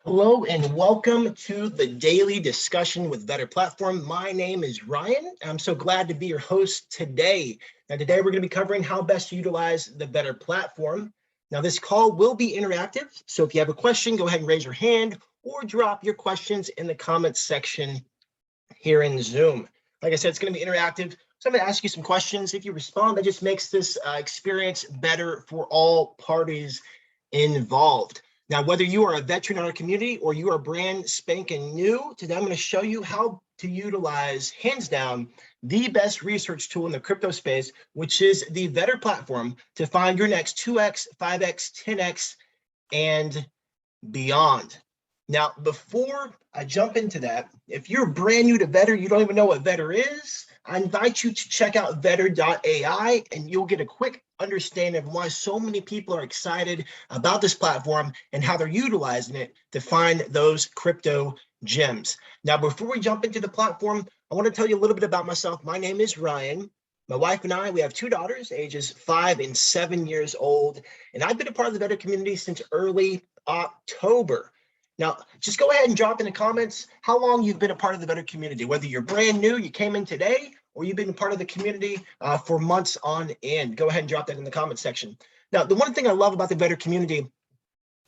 Hello and welcome to the daily discussion with Vetter Platform. My name is Ryan. I'm so glad to be your host today. Now, today we're going to be covering how best to utilize the Vetter Platform. Now, this call will be interactive, so if you have a question, go ahead and raise your hand or drop your questions in the comments section here in Zoom. Like I said, it's going to be interactive, so I'm going to ask you some questions. If you respond, that just makes this experience better for all parties involved. Now, whether you are a veteran in our community or you are brand spanking new, today I'm going to show you how to utilize, hands down, the best research tool in the crypto space, which is the Vetter platform, to find your next 2x, 5x, 10x, and beyond. Now, before I jump into that, if you're brand new to Vetter, you don't even know what Vetter is, I invite you to check out vetter.ai and you'll get a quick understanding of why so many people are excited about this platform and how they're utilizing it to find those crypto gems. Now, before we jump into the platform, I want to tell you a little bit about myself. My name is Ryan. My wife and I, we have two daughters, ages 5 and 7 years old, and I've been a part of the Vetter community since early October. Now, just go ahead and drop in the comments how long you've been a part of the Vetter community, whether you're brand new, you came in today, or you've been a part of the community for months on end. Go ahead and drop that in the comment section. Now, the one thing I love about the Vetter community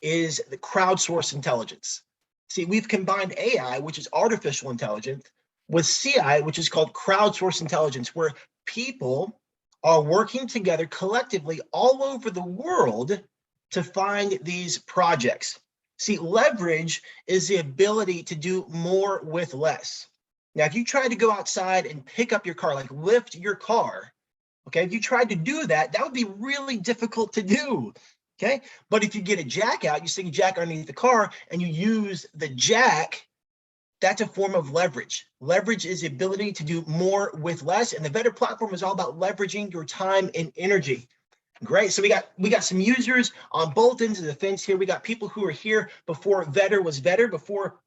is the crowdsourced intelligence. See, we've combined AI, which is artificial intelligence, with CI, which is called crowdsourced intelligence, where people are working together collectively all over the world to find these projects. See, leverage is the ability to do more with less. Now, if you try to go outside and pick up your car, like lift your car, okay, if you tried to do that, that would be really difficult to do, okay? But if you get a jack out, you stick a jack underneath the car and you use the jack, that's a form of leverage. Leverage is the ability to do more with less, and the Vetter platform is all about leveraging your time and energy. Great. So we got some users on both ends of the fence here. We got people who are here before Vetter was Vetter, before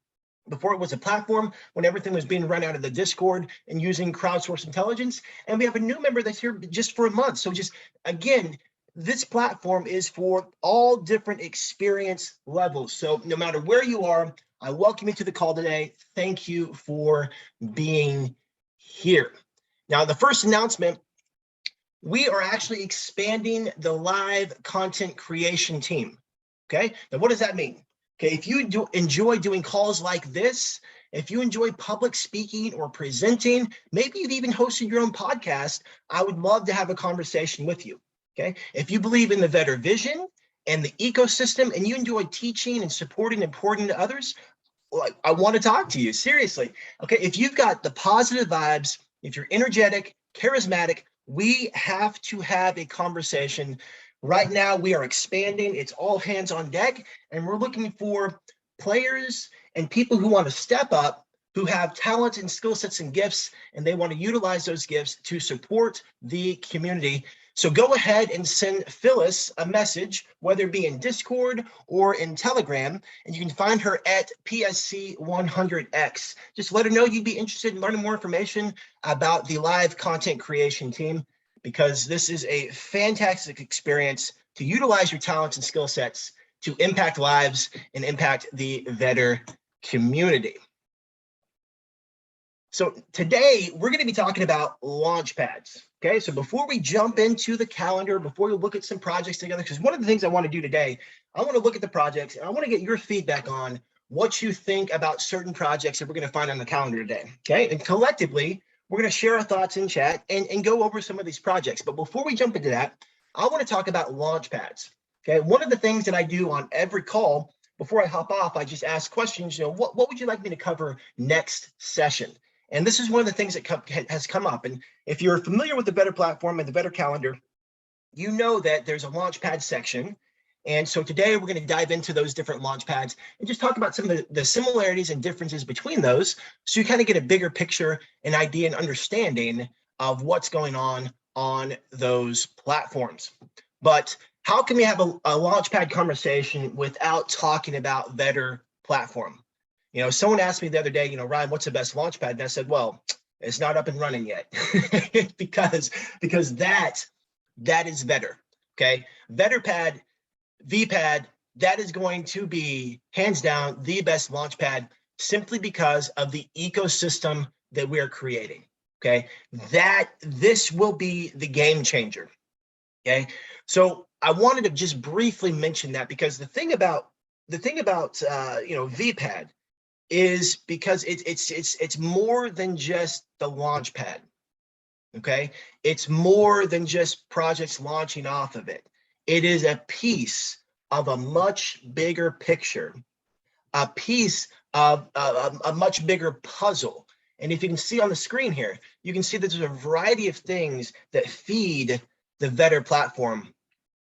it was a platform, when everything was being run out of the Discord and using crowdsourced intelligence. And we have a new member that's here just for a month. So just, again, this platform is for all different experience levels. So no matter where you are, I welcome you to the call today. Thank you for being here. Now, the first announcement, we are actually expanding the live content creation team, okay? Now, what does that mean? Okay, if you enjoy doing calls like this, if you enjoy public speaking or presenting, maybe you've even hosted your own podcast, I would love to have a conversation with you, okay? If you believe in the Vetter vision and the ecosystem and you enjoy teaching and supporting and pouring into others, well, I want to talk to you, seriously. Okay, if you've got the positive vibes, if you're energetic, charismatic, we have to have a conversation. Right now, we are expanding. It's all hands on deck, and we're looking for players and people who want to step up, who have talents and skill sets and gifts, and they want to utilize those gifts to support the community. So go ahead and send Phyllis a message, whether it be in Discord or in Telegram, and you can find her at PSC100X. Just let her know you'd be interested in learning more information about the live content creation team, because this is a fantastic experience to utilize your talents and skill sets to impact lives and impact the Vetter community. So today we're going to be talking about Launchpads. Okay, so before we jump into the calendar, before we look at some projects together, because one of the things I want to do today, I want to look at the projects and I want to get your feedback on what you think about certain projects that we're going to find on the calendar today. Okay, and collectively, we're going to share our thoughts in chat and go over some of these projects. But before we jump into that, I want to talk about Launchpads. Okay, one of the things that I do on every call before I hop off, I just ask questions, what would you like me to cover next session? And this is one of the things that has come up. And if you're familiar with the Vetter platform and the Vetter calendar, you know that there's a Launchpad section. And so today we're going to dive into those different Launchpads and just talk about some of the similarities and differences between those, so you kind of get a bigger picture, an idea, and understanding of what's going on those platforms. But how can we have a Launchpad conversation without talking about Vetter platform? Someone asked me the other day, Ryan, what's the best Launchpad? And I said, well, it's not up and running yet because that is Vetter, okay? VetterPad, VPad, that is going to be hands down the best Launchpad, simply because of the ecosystem that we're creating. Okay, this will be the game changer. Okay, so I wanted to just briefly mention that, because the thing about VPad is, because it's more than just the Launchpad. Okay, it's more than just projects launching off of it. It is a piece of a much bigger picture, a piece of a much bigger puzzle. And if you can see on the screen here, you can see that there's a variety of things that feed the Vetter platform.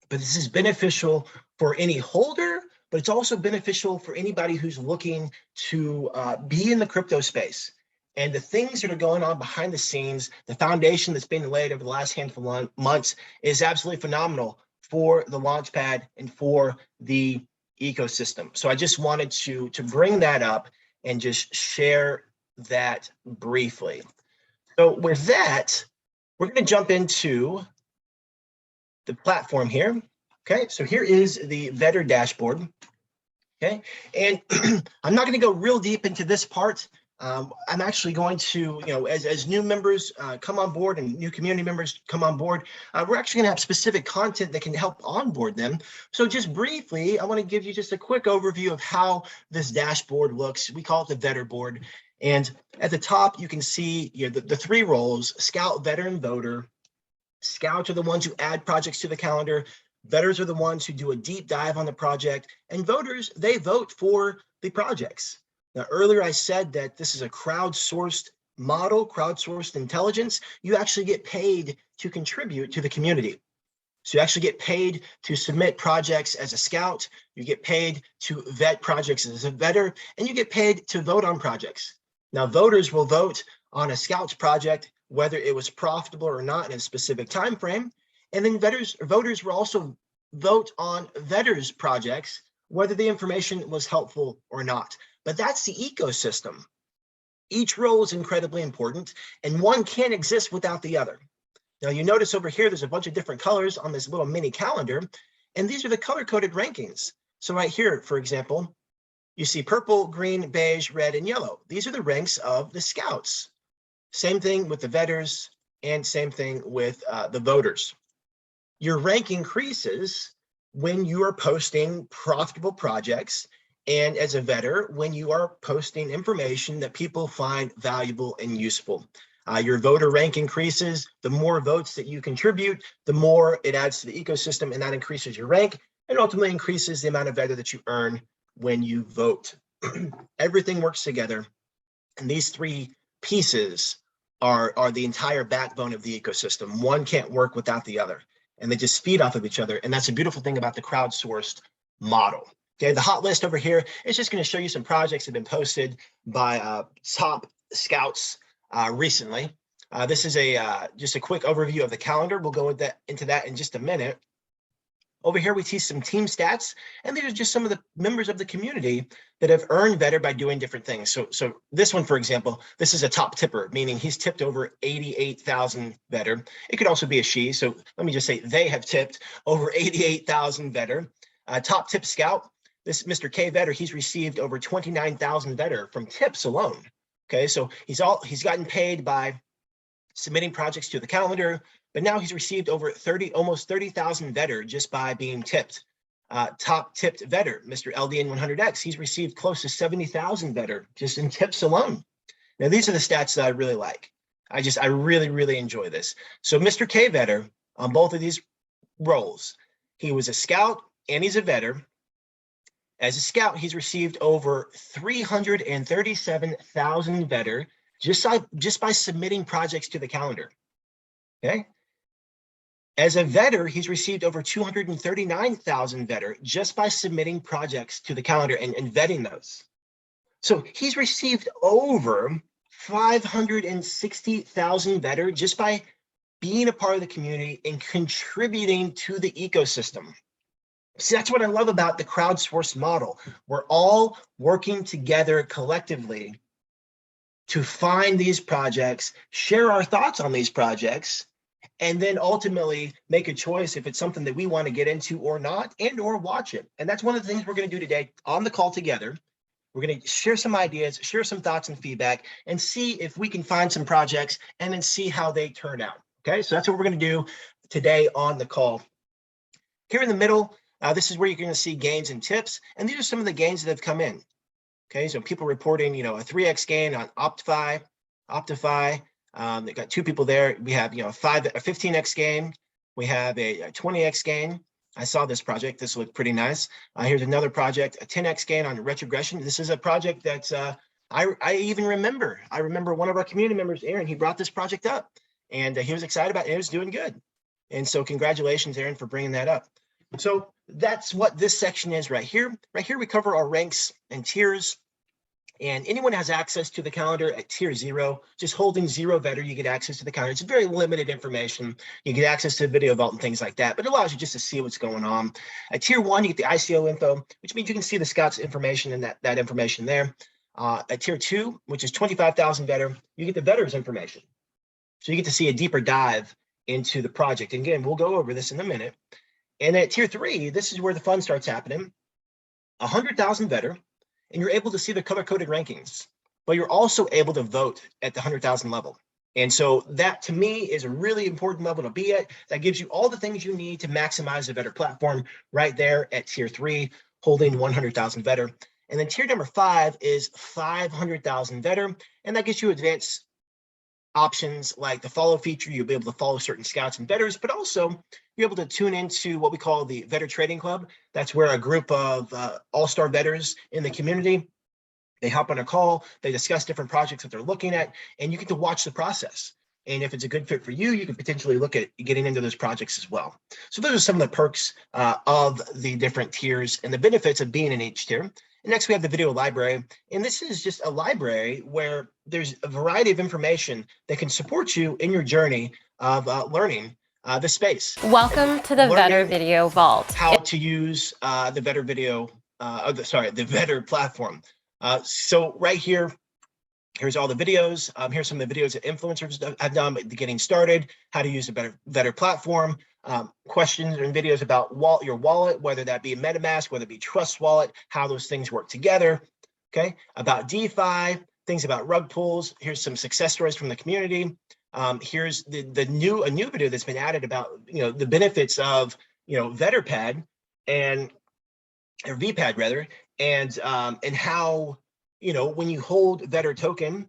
But this is beneficial for any holder, but it's also beneficial for anybody who's looking to be in the crypto space. And the things that are going on behind the scenes, the foundation that's been laid over the last handful of months is absolutely phenomenal for the Launchpad and for the ecosystem. So I just wanted to bring that up and just share that briefly. So with that, we're going to jump into the platform here. Okay, so here is the Vetter dashboard. Okay, and I'm not going to go real deep into this part. I'm actually going to, as new members come on board and new community members come on board, we're actually going to have specific content that can help onboard them. So just briefly, I want to give you just a quick overview of how this dashboard looks. We call it the Vetter board. And at the top, you can see the three roles: Scout, Vetter, and Voter. Scouts are the ones who add projects to the calendar. Vetters are the ones who do a deep dive on the project. And voters, they vote for the projects. Now, earlier I said that this is a crowdsourced model, crowdsourced intelligence. You actually get paid to contribute to the community. So you actually get paid to submit projects as a scout. You get paid to vet projects as a vetter, and you get paid to vote on projects. Now, voters will vote on a scout's project, whether it was profitable or not in a specific time frame. And then voters will also vote on vetters' projects, whether the information was helpful or not. But that's the ecosystem. Each role is incredibly important, and one can't exist without the other. Now, you notice over here, there's a bunch of different colors on this little mini calendar, and these are the color-coded rankings. So right here, for example, you see purple, green, beige, red, and yellow. These are the ranks of the scouts. Same thing with the vetters, and same thing with the voters. Your rank increases when you are posting profitable projects, and as a vetter, when you are posting information that people find valuable and useful. Your voter rank increases. The more votes that you contribute, the more it adds to the ecosystem, and that increases your rank and ultimately increases the amount of Vetter that you earn when you vote. Everything works together, and these three pieces are the entire backbone of the ecosystem. One can't work without the other, and they just feed off of each other. And that's a beautiful thing about the crowdsourced model. Okay, the hot list over here is just going to show you some projects that have been posted by top scouts recently. This is just a quick overview of the calendar. We'll go into that in just a minute. Over here, we see some team stats, and these are just some of the members of the community that have earned Vetter by doing different things. So this one, for example, this is a top tipper, meaning he's tipped over 88,000 Vetter. It could also be a she, so let me just say they have tipped over 88,000 Vetter. Top tip scout, this Mr. K Vetter, he's received over 29,000 Vetter from tips alone. Okay, so he's gotten paid by submitting projects to the calendar, but now he's received over almost 30,000 Vetter just by being tipped. Top tipped Vetter, Mr. LDN100X, he's received close to 70,000 Vetter just in tips alone. Now, these are the stats that I really like. I really, really enjoy this. So Mr. K Vetter, on both of these roles, he was a scout and he's a Vetter. As a scout, he's received over 337,000 Vetter just by submitting projects to the calendar. Okay. As a Vetter, he's received over 239,000 Vetter just by submitting projects to the calendar and vetting those. So he's received over 560,000 Vetter just by being a part of the community and contributing to the ecosystem. See, that's what I love about the crowdsourced model. We're all working together collectively to find these projects, share our thoughts on these projects, and then ultimately make a choice if it's something that we want to get into or not, and or watch it. And that's one of the things we're going to do today on the call together. We're going to share some ideas, share some thoughts and feedback, and see if we can find some projects and then see how they turn out. Okay, so that's what we're going to do today on the call. Here in the middle, this is where you're going to see gains and tips, and these are some of the gains that have come in. Okay, so people reporting, a 3x gain on Optify. They've got 2 people there. We have, a 15x gain. We have a 20x gain. I saw this project. This looked pretty nice. Here's another project, a 10x gain on retrogression. This is a project that I even remember. I remember one of our community members, Aaron, he brought this project up, and he was excited about it. It was doing good. And so congratulations, Aaron, for bringing that up. So that's what this section is right here. Right here, we cover our ranks and tiers. And anyone has access to the calendar at tier 0, just holding 0 Vetter, you get access to the calendar. It's very limited information. You get access to Video Vault and things like that, but it allows you just to see what's going on. At tier 1, you get the ICO info, which means you can see the Scout's information and that information there. At tier 2, which is 25,000 Vetter, you get the Vetter's information. So you get to see a deeper dive into the project. And again, we'll go over this in a minute. And at tier 3, this is where the fun starts happening. 100,000 Vetter. And you're able to see the color-coded rankings, but you're also able to vote at the 100,000 level. And so that, to me, is a really important level to be at. That gives you all the things you need to maximize the Vetter platform right there at tier 3, holding 100,000 Vetter. And then tier number 5 is 500,000 Vetter, and that gives you advanced options like the follow feature. You'll be able to follow certain scouts and vetters, but also you're able to tune into what we call the Vetter Trading Club. That's where a group of all-star vetters in the community, they hop on a call, they discuss different projects that they're looking at, and you get to watch the process. And if it's a good fit for you, you can potentially look at getting into those projects as well. So those are some of the perks of the different tiers and the benefits of being in each tier. And next we have the video library. And this is just a library where there's a variety of information that can support you in your journey of learning the space. Welcome to the Vetter Video Vault. How to use the Vetter video, the Vetter platform. So right here, here's all the videos. Here's some of the videos that influencers have done getting started, how to use the Vetter platform, questions and videos about your wallet, whether that be MetaMask, whether it be Trust Wallet, how those things work together, okay? About DeFi, things about rug pulls. Here's some success stories from the community. Here's a new video that's been added about, the benefits of, VetterPad or VPad rather, and how, when you hold Vetter token,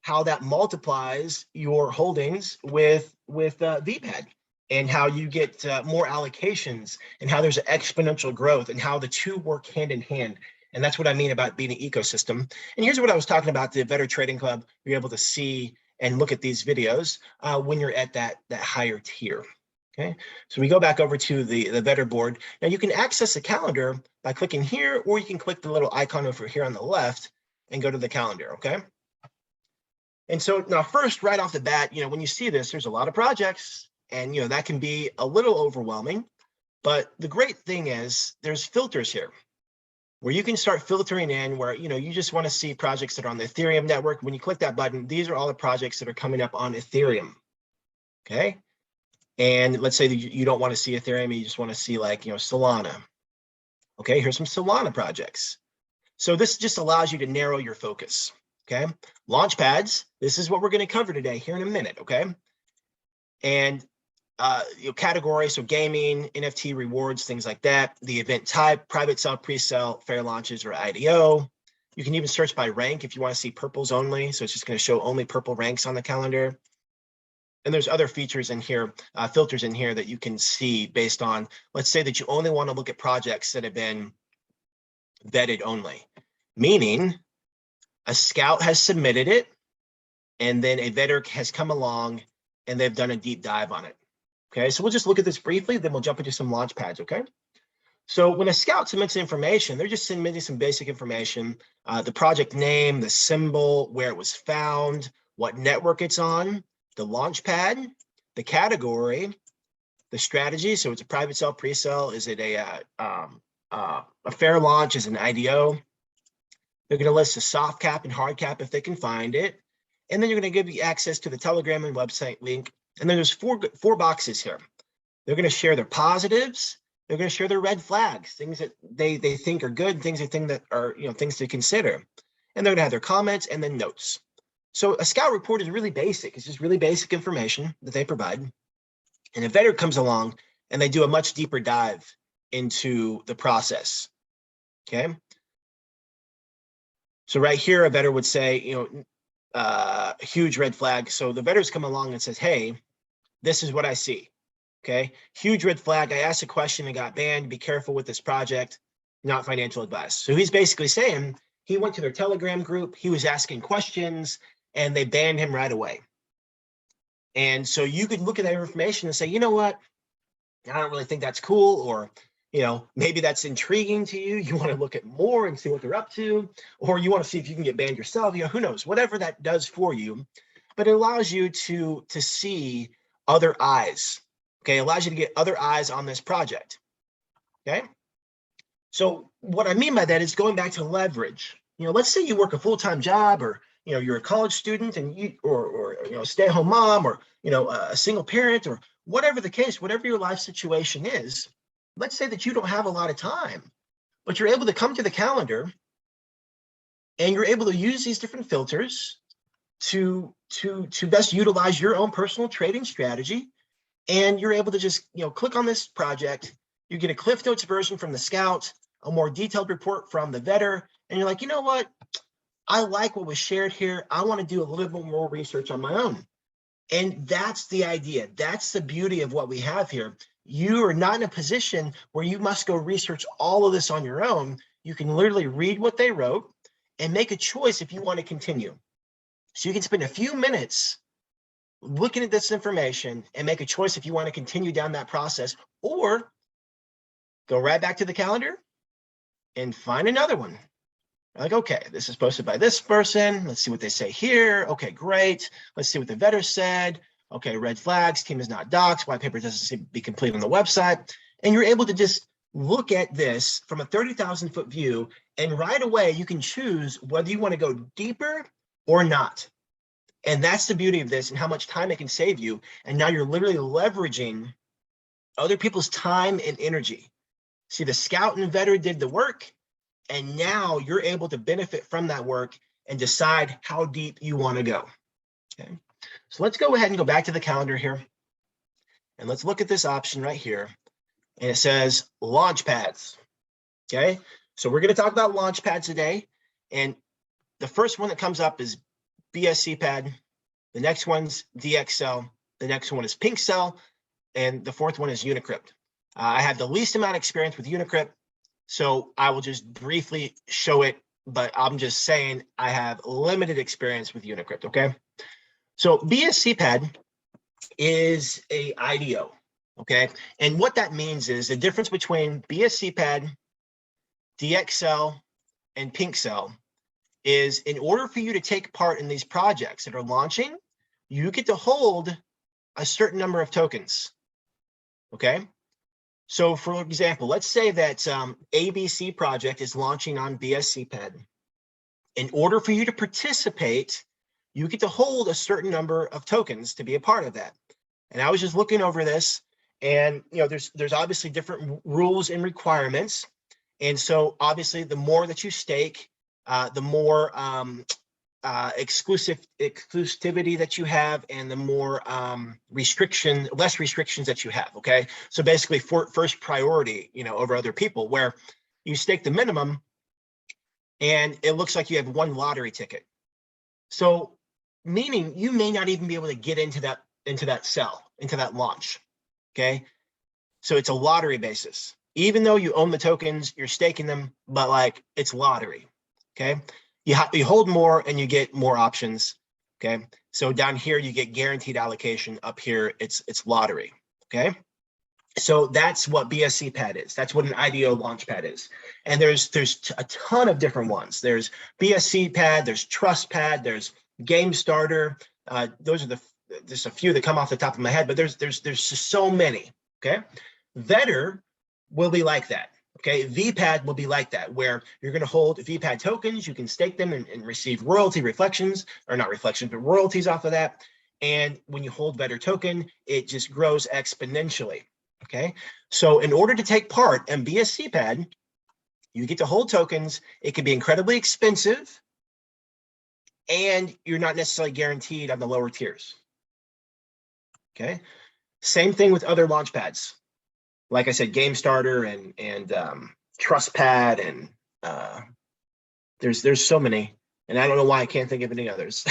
how that multiplies your holdings with VPad, and how you get more allocations, and how there's exponential growth, and how the two work hand in hand. And that's what I mean about being an ecosystem. And here's what I was talking about, the Vetter Trading Club. You're able to see and look at these videos when you're at that higher tier. Okay, so we go back over to the Vetter board. Now you can access the calendar by clicking here, or you can click the little icon over here on the left and go to the calendar, okay? And so now first, right off the bat, when you see this, there's a lot of projects, and that can be a little overwhelming. But the great thing is there's filters here where you can start filtering in where, you just want to see projects that are on the Ethereum network. When you click that button, these are all the projects that are coming up on Ethereum, okay? And let's say that you don't want to see Ethereum, you just want to see like, Solana. Okay, here's some Solana projects. So this just allows you to narrow your focus, okay? Launchpads, this is what we're going to cover today here in a minute, okay? And categories, so gaming, NFT rewards, things like that. The event type, private sale, pre-sale, fair launches, or IDO. You can even search by rank if you want to see purples only. So it's just going to show only purple ranks on the calendar. And there's other features in here, filters in here that you can see based on, let's say that you only want to look at projects that have been vetted only, meaning a scout has submitted it, and then a vetter has come along and they've done a deep dive on it. Okay, so we'll just look at this briefly, then we'll jump into some Launchpads, okay? So when a scout submits information, they're just submitting some basic information, the project name, the symbol, where it was found, what network it's on, the Launchpad, the category, the strategy. So it's a private sale, pre-sale. Is it a fair launch? Is it an IDO? They're going to list a soft cap and hard cap if they can find it. And then you're going to give you access to the Telegram and website link And then there's four boxes here. They're going to share their positives. They're going to share their red flags, things that they think are good, things they think that are, things to consider. And they're going to have their comments and then notes. So a scout report is really basic. It's just really basic information that they provide. And a vetter comes along and they do a much deeper dive into the process. Okay. So right here, a vetter would say, a huge red flag. So the vetters come along and says, hey, this is what I see. Okay. Huge red flag. I asked a question and got banned. Be careful with this project, not financial advice. So he's basically saying he went to their Telegram group. He was asking questions and they banned him right away. And so you could look at that information and say, you know what? I don't really think that's cool. Or, maybe that's intriguing to you. You want to look at more and see what they're up to, or you want to see if you can get banned yourself. Who knows, whatever that does for you, but it allows you to see other eyes. Okay. It allows you to get other eyes on this project. Okay. So what I mean by that is going back to leverage. Let's say you work a full-time job, or you're a college student and you or stay-at-home mom, or a single parent, or whatever the case, whatever your life situation is. Let's say that you don't have a lot of time, but you're able to come to the calendar and you're able to use these different filters to best utilize your own personal trading strategy. And you're able to just click on this project. You get a Cliff Notes version from the scout, a more detailed report from the vetter, and you're like, you know what? I like what was shared here. I want to do a little bit more research on my own. And that's the idea. That's the beauty of what we have here. You are not in a position where you must go research all of this on your own. You can literally read what they wrote and make a choice if you want to continue. So you can spend a few minutes looking at this information and make a choice if you want to continue down that process, or go right back to the calendar and find another one. Like, okay, this is posted by this person. Let's see what they say here. Okay, great. Let's see what the vetter said. Okay, red flags, team is not doxed, white paper doesn't seem to be complete on the website. And you're able to just look at this from a 30,000-foot view, and right away you can choose whether you want to go deeper or not. And that's the beauty of this and how much time it can save you. And now you're literally leveraging other people's time and energy. See, the scout and vetter did the work, and now you're able to benefit from that work and decide how deep you want to go. Okay, so let's go ahead and go back to the calendar here. And let's look at this option right here. And it says Launchpads. Okay, so we're going to talk about Launchpads today. And the first one that comes up is BSCPad. The next one's DxSale. The next one is PinkSale. And the fourth one is Unicrypt. I have the least amount of experience with Unicrypt, so I will just briefly show it, but I'm just saying I have limited experience with Unicrypt, okay? So BSCPad is a IDO, okay? And what that means is the difference between BSCPad, DxSale, and PinkSale is, in order for you to take part in these projects that are launching, you get to hold a certain number of tokens, okay? So for example, let's say that ABC project is launching on BSCPad. In order for you to participate, you get to hold a certain number of tokens to be a part of that. And I was just looking over this, and there's obviously different rules and requirements. And so obviously the more that you stake, the more exclusivity that you have, and the more less restrictions that you have. Okay, so basically first priority, over other people, where you stake the minimum and it looks like you have one lottery ticket. So meaning you may not even be able to get into that sell, into that launch. Okay, so it's a lottery basis. Even though you own the tokens, you're staking them, but like it's lottery. Okay. You hold more and you get more options. Okay, so down here you get guaranteed allocation. Up here it's lottery. Okay, so that's what BSCPad is. That's what an IDO Launchpad is. And there's a ton of different ones. There's BSCPad, there's TrustPad, there's Game Starter. Those are just a few that come off the top of my head, but there's just so many. Okay, Vetter will be like that. Okay, VPad will be like that, where you're going to hold VPad tokens, you can stake them and receive royalty reflections, or not reflections, but royalties off of that. And when you hold Vetter token, it just grows exponentially. Okay, so in order to take part in BSCPad, you get to hold tokens. It can be incredibly expensive, and you're not necessarily guaranteed on the lower tiers. Okay, same thing with other launchpads. Like I said, Game Starter and TrustPad, and there's so many, and I don't know why I can't think of any others.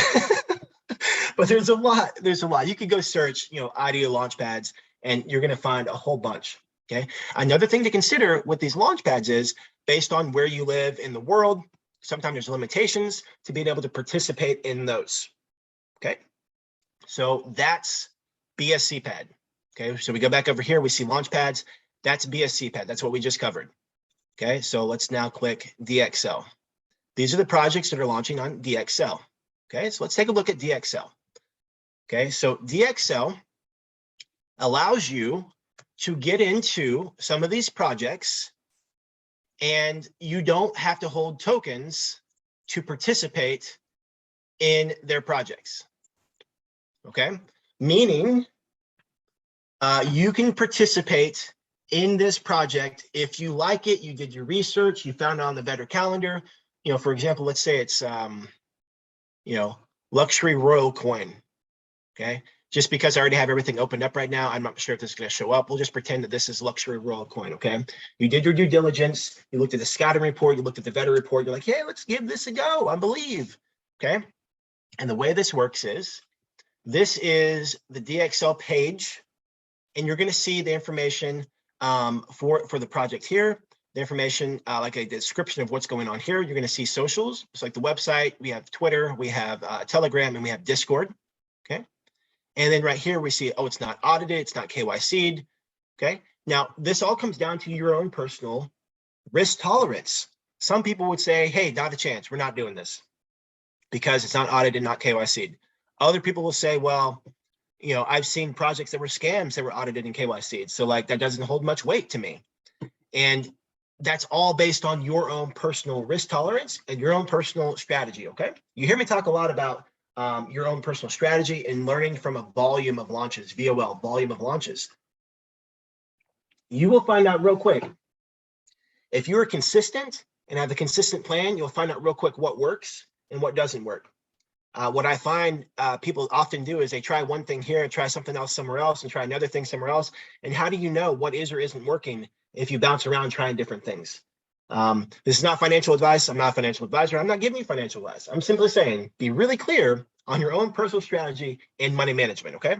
But there's a lot. There's a lot. You could go search, audio launchpads, and you're going to find a whole bunch. Okay. Another thing to consider with these launchpads is based on where you live in the world. Sometimes there's limitations to being able to participate in those. Okay. So that's BSCPad. Okay. So we go back over here. We see launchpads. That's BSCPad. That's what we just covered. Okay. So let's now click DxSale. These are the projects that are launching on DxSale. Okay. So let's take a look at DxSale. Okay, so DxSale allows you to get into some of these projects, and you don't have to hold tokens to participate in their projects. Okay, meaning you can participate in this project if you like it, you did your research, you found it on the Vetter calendar. For example, let's say it's luxury royal coin. Okay, just because I already have everything opened up right now, I'm not sure if this is going to show up. We'll just pretend that this is luxury royal coin. Okay, you did your due diligence, you looked at the scouting report, you looked at the Vetter report, you're like, hey, let's give this a go, I believe. Okay, and the way this works is, this is the DxSale page, and you're going to see the information for the project here. The information, like a description of what's going on here. You're going to see socials. It's like the website. We have Twitter, we have Telegram, and we have Discord. Okay. And then right here, we see, oh, it's not audited, it's not KYC'd. Okay. Now, this all comes down to your own personal risk tolerance. Some people would say, hey, not a chance, we're not doing this because it's not audited, not KYC'd. Other people will say, well, I've seen projects that were scams that were audited and KYC'd. So like, that doesn't hold much weight to me. And that's all based on your own personal risk tolerance and your own personal strategy. Okay. You hear me talk a lot about your own personal strategy and learning from a volume of launches, VOL, volume of launches. You will find out real quick. If you're consistent and have a consistent plan, you'll find out real quick what works and what doesn't work. What I find people often do is they try one thing here and try something else somewhere else and try another thing somewhere else. And how do you know what is or isn't working if you bounce around trying different things? This is not financial advice. I'm not a financial advisor. I'm not giving you financial advice. I'm simply saying, be really clear on your own personal strategy and money management, okay?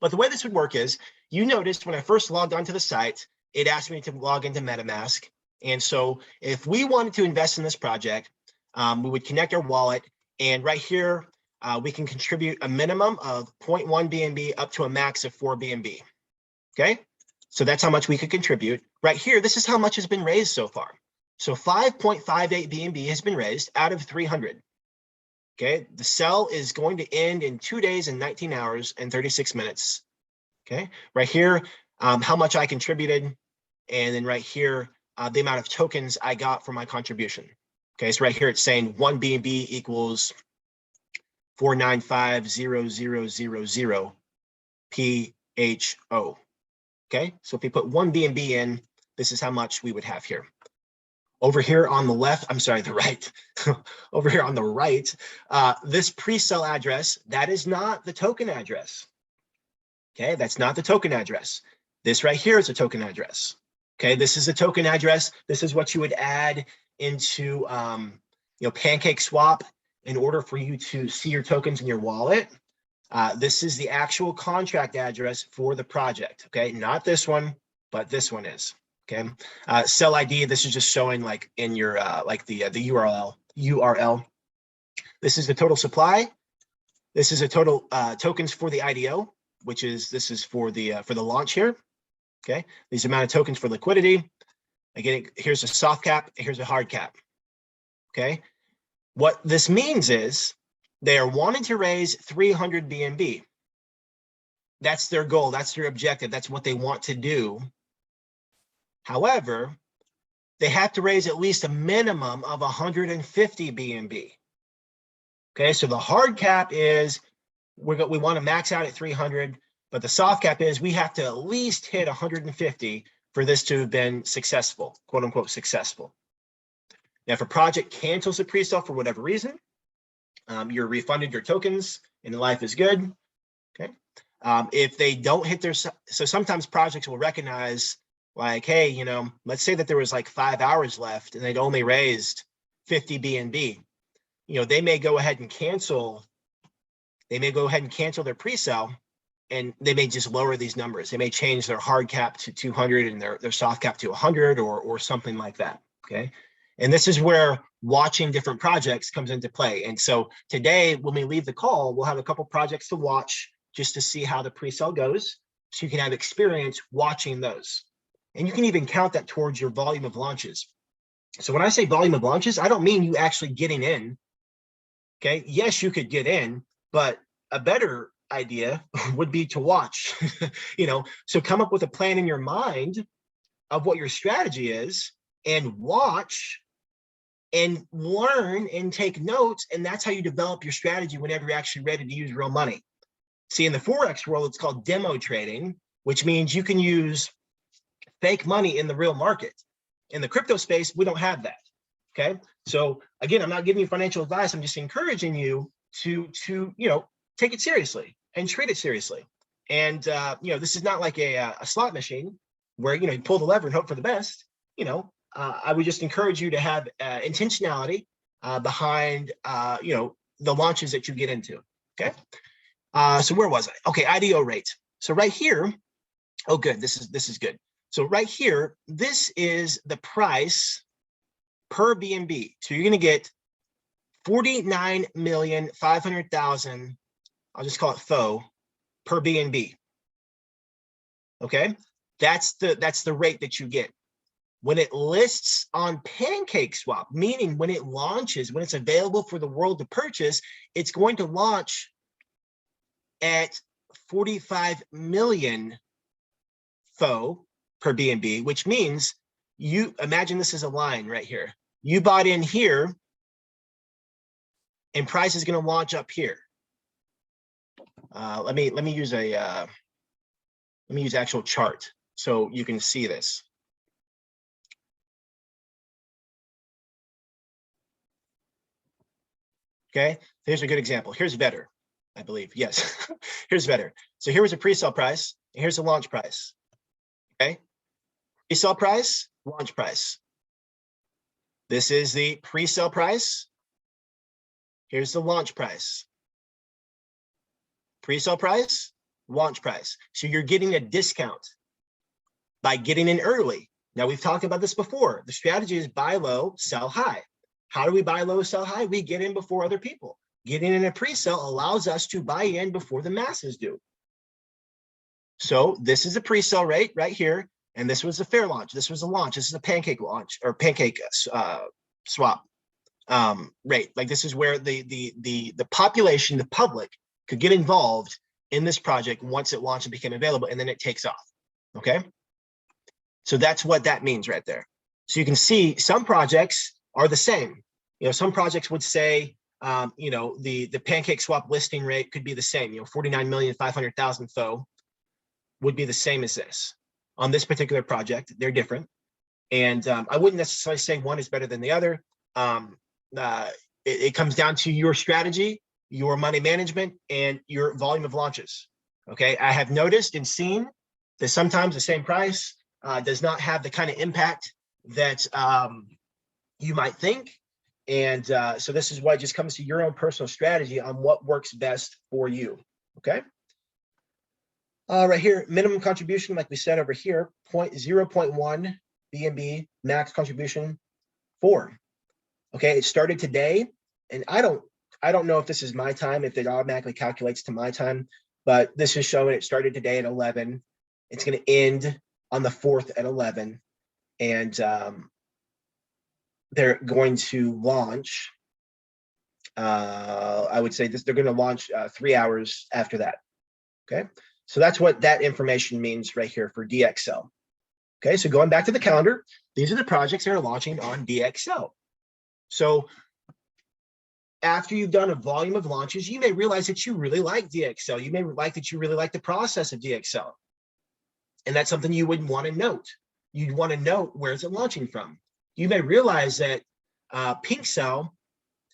But the way this would work is, you noticed when I first logged onto the site, it asked me to log into MetaMask. And so if we wanted to invest in this project, we would connect our wallet, and right here, we can contribute a minimum of 0.1 BNB up to a max of 4 BNB, okay? So that's how much we could contribute. Right here, this is how much has been raised so far. So 5.58 BNB has been raised out of 300. Okay, the sell is going to end in 2 days and 19 hours and 36 minutes. Okay, right here, how much I contributed, and then right here, the amount of tokens I got for my contribution. Okay, so right here it's saying 1 BNB equals 4950000 PHO. Okay, so if we put 1 BNB in, this is how much we would have here. Over here on the left, I'm sorry, the right, over here on the right, this pre-sale address, that is not the token address. Okay, that's not the token address. This right here is a token address. Okay, this is a token address. This is what you would add into PancakeSwap in order for you to see your tokens in your wallet. This is the actual contract address for the project. Okay, not this one, but this one is. Okay, sell ID. This is just showing like in your the URL. This is the total supply. This is the total tokens for the IDO, which is this is for the launch here. Okay, these amount of tokens for liquidity. Again, here's a soft cap. Here's a hard cap. Okay, what this means is they are wanting to raise 300 BNB. That's their goal. That's their objective. That's what they want to do. However, they have to raise at least a minimum of 150 BNB. Okay, so the hard cap is we want to max out at 300, but the soft cap is we have to at least hit 150 for this to have been successful, quote unquote successful. Now, if a project cancels a pre-sale for whatever reason, you're refunded your tokens and life is good. Okay. If they don't hit their, so sometimes projects will recognize like, hey, you know, let's say that there was like 5 hours left and they'd only raised 50 BNB. You know, they may go ahead and cancel. They may go ahead and cancel their pre-sale, and they may just lower these numbers. They may change their hard cap to 200 and their soft cap to 100 or something like that. Okay. And this is where watching different projects comes into play. And so today, when we leave the call, we'll have a couple projects to watch just to see how the pre-sale goes. So you can have experience watching those. And you can even count that towards your volume of launches. So when I say volume of launches, I don't mean you actually getting in. Okay. Yes, you could get in, but a better idea would be to watch, you know, so come up with a plan in your mind of what your strategy is and watch and learn and take notes. And that's how you develop your strategy whenever you're actually ready to use real money. See, in the Forex world, it's called demo trading, which means you can use fake money in the real market. In the crypto space, we don't have that. Okay. So again, I'm not giving you financial advice. I'm just encouraging you to you know, take it seriously and treat it seriously. And you know, this is not like a slot machine where, you know, you pull the lever and hope for the best. You know, I would just encourage you to have intentionality behind, you know, the launches that you get into. Okay. So where was I? Okay, IDO rate. So right here, oh, good. This is good. So right here, this is the price per BNB. So you're going to get 49,500,000. I'll just call it FO per BNB. Okay, that's the rate that you get when it lists on PancakeSwap, meaning when it launches, when it's available for the world to purchase, it's going to launch at 45 million FO per BNB, which means you imagine this is a line right here. You bought in here and price is going to launch up here. Let me use a let me use actual chart so you can see this. Okay, here's a good example. Here's Vetter, I believe. Yes, here's Vetter. So here was a pre-sale price, and here's a launch price. Okay, pre-sale price, launch price. This is the pre-sale price. Here's the launch price. Pre-sale price, launch price. So you're getting a discount by getting in early. Now, we've talked about this before. The strategy is buy low, sell high. How do we buy low, sell high? We get in before other people. Getting in a pre-sale allows us to buy in before the masses do. So this is a pre-sale rate right here. And this was a fair launch. This was a launch. This is a pancake launch or pancake swap rate. Like this is where the population, the public could get involved in this project once it launched and became available, and then it takes off. Okay. So that's what that means right there. So you can see some projects are the same. You know, some projects would say, you know, the pancake swap listing rate could be the same. You know, 49,500,000 FO would be the same as this. On this particular project, they're different. And I wouldn't necessarily say one is better than the other. It comes down to your strategy, your money management, and your volume of launches. Okay, I have noticed and seen that sometimes the same price does not have the kind of impact that you might think. And so this is why it just comes to your own personal strategy on what works best for you. Okay. Right here, minimum contribution, like we said over here, 0.1 BNB, max contribution 4. Okay, it started today, and I don't know if this is my time, if it automatically calculates to my time, but this is showing it started today at 11. It's going to end on the 4th at 11, and they're going to launch. I would say they're going to launch 3 hours after that. Okay. So that's what that information means right here for DxSale. Okay, so going back to the calendar, these are the projects that are launching on DxSale. So after you've done a volume of launches, you may realize that you really like DxSale. You may like that you really like the process of DxSale. And that's something you would want to note. You'd want to note, where is it launching from? You may realize that PinkSale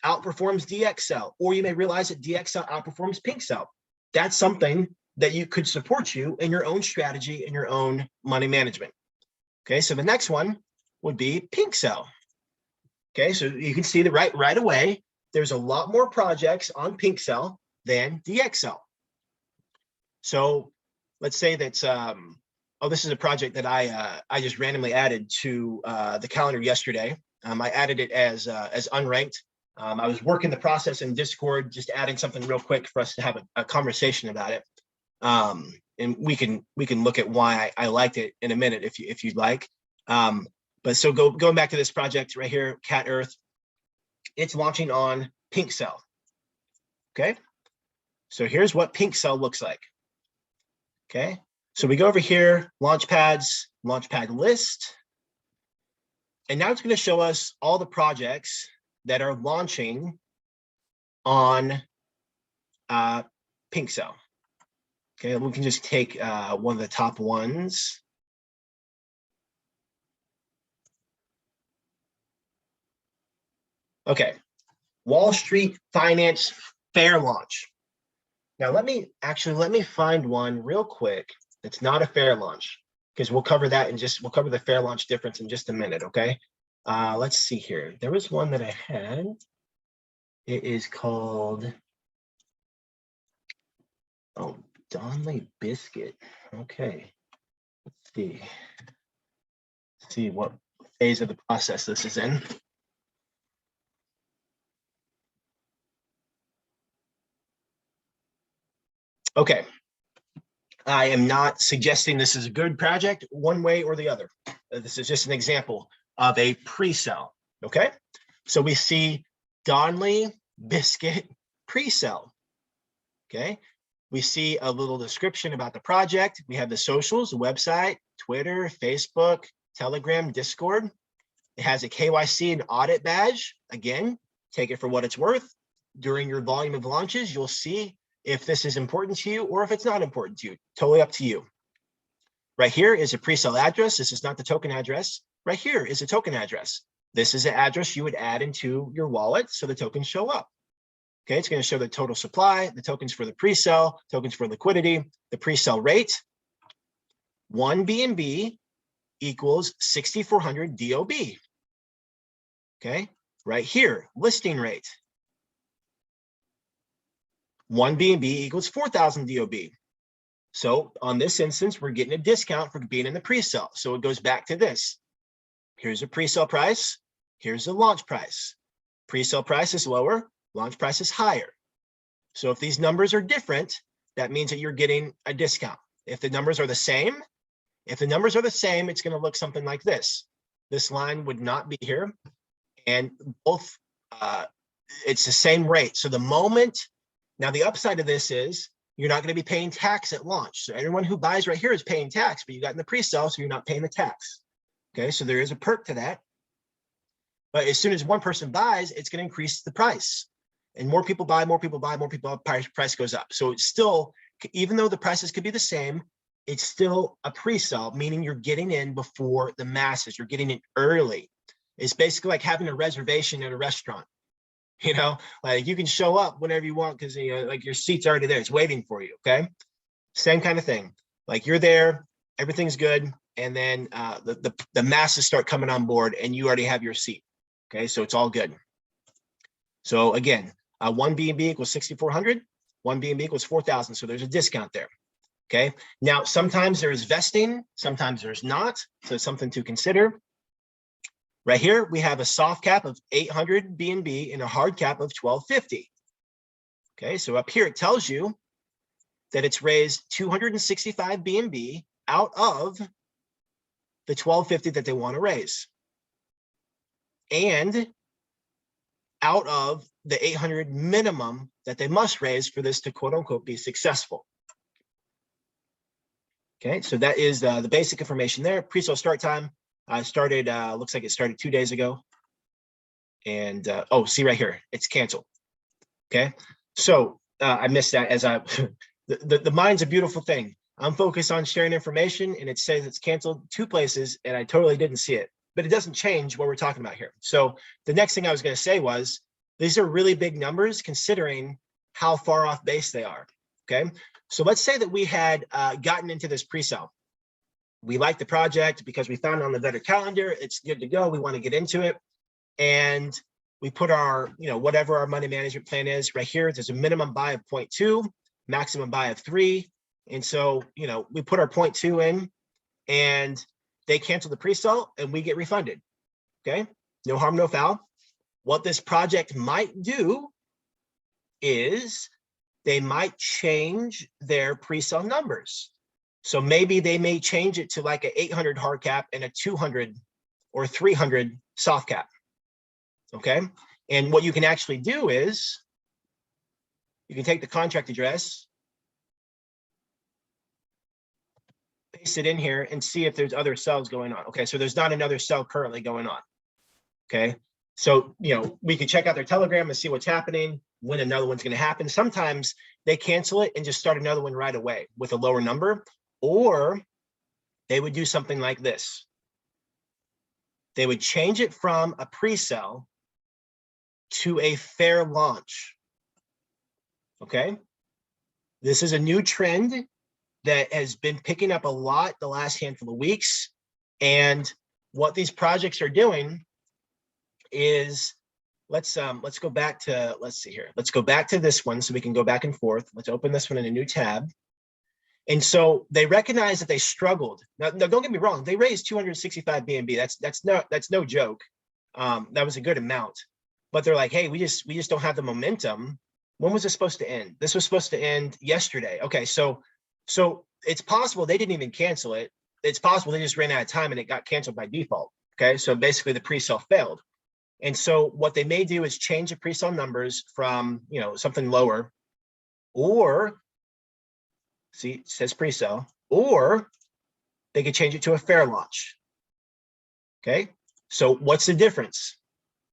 outperforms DxSale, or you may realize that DxSale outperforms PinkSale. That's something that you could support you in your own strategy and your own money management. Okay, so the next one would be PinkSale. Okay, so you can see that right away, there's a lot more projects on PinkSale than DxSale. So let's say that, oh, this is a project that I just randomly added to the calendar yesterday. I added it as unranked. I was working the process in Discord, just adding something real quick for us to have a conversation about it. And we can look at why I liked it in a minute if you'd like. But so going back to this project right here, Cat Earth, it's launching on PinkSale. Okay, so here's what PinkSale looks like. Okay, so we go over here, Launchpads, Launchpad list, and now it's going to show us all the projects that are launching on PinkSale. Okay, we can just take one of the top ones. Okay, Wall Street Finance Fair launch. Now let me find one real quick that's not a fair launch, because we'll cover that in we'll cover the fair launch difference in just a minute. Okay, let's see here. There was one that I had. It is called, oh, Donley Biscuit. Okay, let's see what phase of the process this is in. Okay, I am not suggesting this is a good project one way or the other. This is just an example of a pre-sale. Okay, so we see Donley Biscuit pre-sale. Okay, we see a little description about the project. We have the socials, the website, Twitter, Facebook, Telegram, Discord. It has a KYC and audit badge. Again, take it for what it's worth. During your volume of launches, you'll see if this is important to you or if it's not important to you. Totally up to you. Right here is a pre-sale address. This is not the token address. Right here is a token address. This is an address you would add into your wallet so the tokens show up. Okay, it's going to show the total supply, the tokens for the pre-sale, tokens for liquidity, the pre-sale rate. 1 BNB equals 6,400 DOB. Okay, right here, listing rate. 1 BNB equals 4,000 DOB. So on this instance, we're getting a discount for being in the pre-sale. So it goes back to this. Here's a pre-sale price. Here's the launch price. Pre-sale price is lower. Launch price is higher. So if these numbers are different, that means that you're getting a discount. If the numbers are the same, it's going to look something like this. This line would not be here, and both, it's the same rate. So the moment, now the upside of this is you're not going to be paying tax at launch. So everyone who buys right here is paying tax, but you got in the pre-sale, so you're not paying the tax. Okay, so there is a perk to that. But as soon as one person buys, it's going to increase the price. And more people buy, price goes up. So it's still, even though the prices could be the same, it's still a pre-sale, meaning you're getting in before the masses. You're getting in early. It's basically like having a reservation at a restaurant. You know, like you can show up whenever you want because like your seat's already there. It's waiting for you. Okay, same kind of thing. Like you're there, everything's good, and then the masses start coming on board, and you already have your seat. Okay, so it's all good. So again, 1 BNB equals 6,400. 1 BNB equals 4,000. So there's a discount there. Okay. Now sometimes there is vesting, sometimes there's not. So it's something to consider. Right here, we have a soft cap of 800 BNB and a hard cap of 1250. Okay, so up here it tells you that it's raised 265 BNB out of the 1250 that they want to raise, and out of the 800 minimum that they must raise for this to quote unquote be successful. Okay, so that is the basic information there. Pre-sale start time. Looks like it started 2 days ago. And oh, see right here, it's canceled. Okay, so I missed that as I, the mind's a beautiful thing. I'm focused on sharing information and it says it's canceled 2 places and I totally didn't see it, but it doesn't change what we're talking about here. So the next thing I was going to say was, these are really big numbers considering how far off base they are. Okay, so let's say that we had gotten into this pre-sale. We like the project because we found it on the vendor calendar. It's good to go. We want to get into it. And we put our, whatever our money management plan is right here. There's a minimum buy of 0.2, maximum buy of 3. And so, we put our 0.2 in and they cancel the pre-sale and we get refunded. Okay, no harm, no foul. What this project might do is they might change their pre-sale numbers. So maybe they may change it to like an 800 hard cap and a 200 or 300 soft cap. Okay, and what you can actually do is you can take the contract address, paste it in here and see if there's other sales going on. Okay, so there's not another sale currently going on. Okay, so we can check out their Telegram and see what's happening, when another one's going to happen. Sometimes they cancel it and just start another one right away with a lower number, or they would do something like this. They would change it from a pre-sale to a fair launch. Okay, this is a new trend that has been picking up a lot the last handful of weeks. And what these projects are doing is, let's go back to, let's see here. Let's go back to this one so we can go back and forth. Let's open this one in a new tab. And so they recognize that they struggled. Now don't get me wrong, they raised 265 BNB. That's no joke. That was a good amount. But they're like, hey, we just don't have the momentum. When was this supposed to end? This was supposed to end yesterday. Okay, so it's possible they didn't even cancel it. It's possible they just ran out of time and it got canceled by default. Okay, so basically the pre-sale failed. And so what they may do is change the pre-sale numbers from something lower, or see, it says pre-sale, or they could change it to a fair launch. Okay, so what's the difference?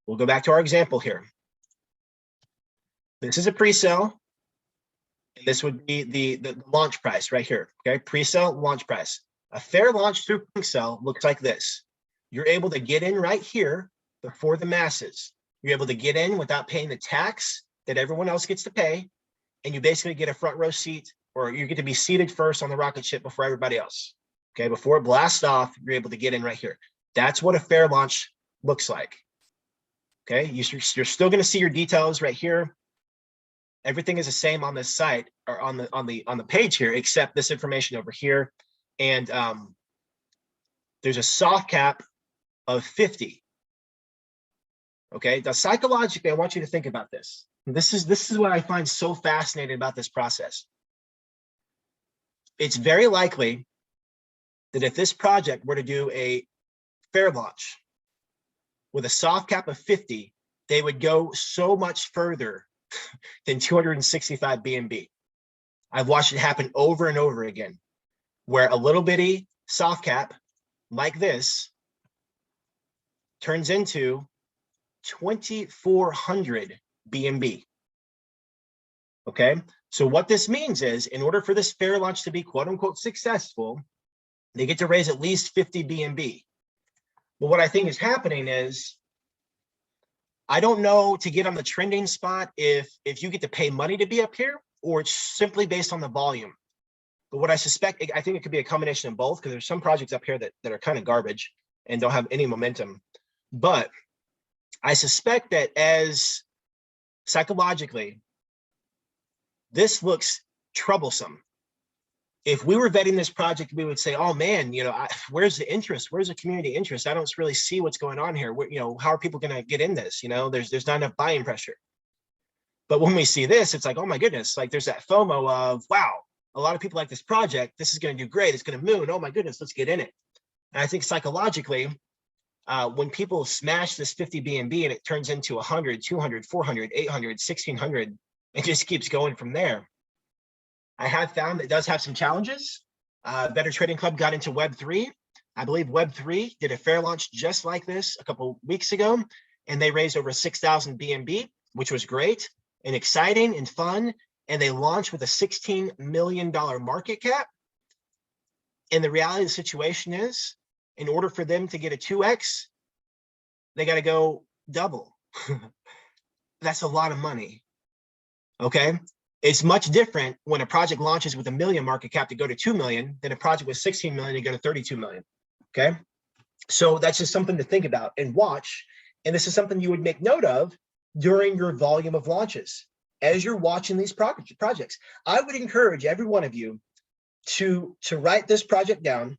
We'll go back to our example here. This is a pre-sale. And this would be the launch price right here. Okay, pre-sale launch price. A fair launch through PinkSale looks like this. You're able to get in right here before the masses. You're able to get in without paying the tax that everyone else gets to pay. And you basically get a front row seat, or you get to be seated first on the rocket ship before everybody else. Okay, before it blasts off, you're able to get in right here. That's what a fair launch looks like. Okay, you're still going to see your details right here. Everything is the same on this site, or on the page here, except this information over here. And there's a soft cap of 50. Okay, now psychologically, I want you to think about this. This is what I find so fascinating about this process. It's very likely that if this project were to do a fair launch with a soft cap of 50, they would go so much further than 265 BNB. I've watched it happen over and over again, where a little bitty soft cap like this turns into 2,400 BNB. Okay, so what this means is, in order for this fair launch to be quote unquote successful, they get to raise at least 50 BNB. But what I think is happening is, I don't know, to get on the trending spot, if you get to pay money to be up here, or it's simply based on the volume. But what I suspect, I think it could be a combination of both, because there's some projects up here that are kind of garbage and don't have any momentum. But I suspect that, as psychologically, this looks troublesome. If we were vetting this project, we would say, oh man, where's the interest? Where's the community interest? I don't really see what's going on here. How are people going to get in this? There's not enough buying pressure. But when we see this, it's like, oh my goodness, like there's that FOMO of, wow, a lot of people like this project. This is going to do great. It's going to moon. Oh my goodness, let's get in it. And I think psychologically, when people smash this 50 BNB and it turns into 100, 200, 400, 800, 1600, it just keeps going from there. I have found that it does have some challenges. Better Trading Club got into Web3. I believe Web3 did a fair launch just like this a couple weeks ago, and they raised over 6,000 BNB, which was great. and exciting and fun, and they launch with a $16 million market cap. And the reality of the situation is, in order for them to get a 2x, they got to go double. That's a lot of money. Okay. It's much different when a project launches with $1 million market cap to go to 2 million than a project with 16 million to go to 32 million. Okay. So that's just something to think about and watch. And this is something you would make note of during your volume of launches. As you're watching these projects, I would encourage every one of you to write this project down.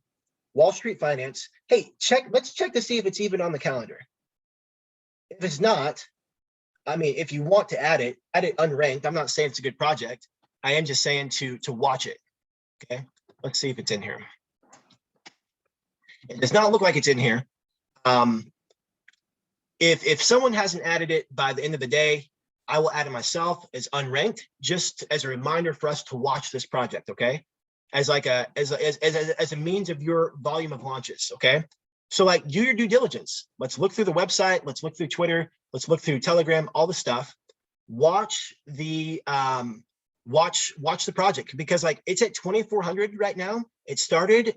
Wall Street Finance. Hey, let's check to see if it's even on the calendar. If it's not, I mean, if you want to add it unranked. I'm not saying it's a good project. I am just saying to watch it. Okay, let's see if it's in here. It does not look like it's in here. If someone hasn't added it by the end of the day, I will add it myself as unranked, just as a reminder for us to watch this project. Okay, as like as a means of your volume of launches. Okay, so like do your due diligence. Let's look through the website. Let's look through Twitter. Let's look through Telegram. All the stuff. Watch the watch the project, because like it's at 2,400 right now. It started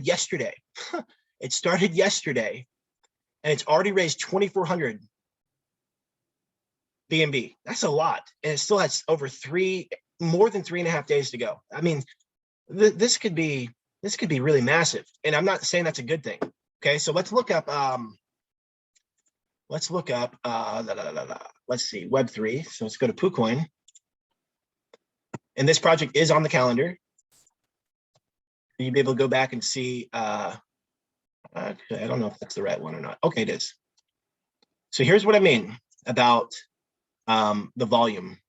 yesterday. It started yesterday, and it's already raised 2,400 BNB. That's a lot, and it still has more than 3.5 days to go. I mean, this could be really massive, and I'm not saying that's a good thing. Okay, so let's look up let's see, Web3. So let's go to PooCoin, and this project is on the calendar. You'll be able to go back and see. I don't know if that's the right one or not. Okay, it is. So here's what I mean about the volume.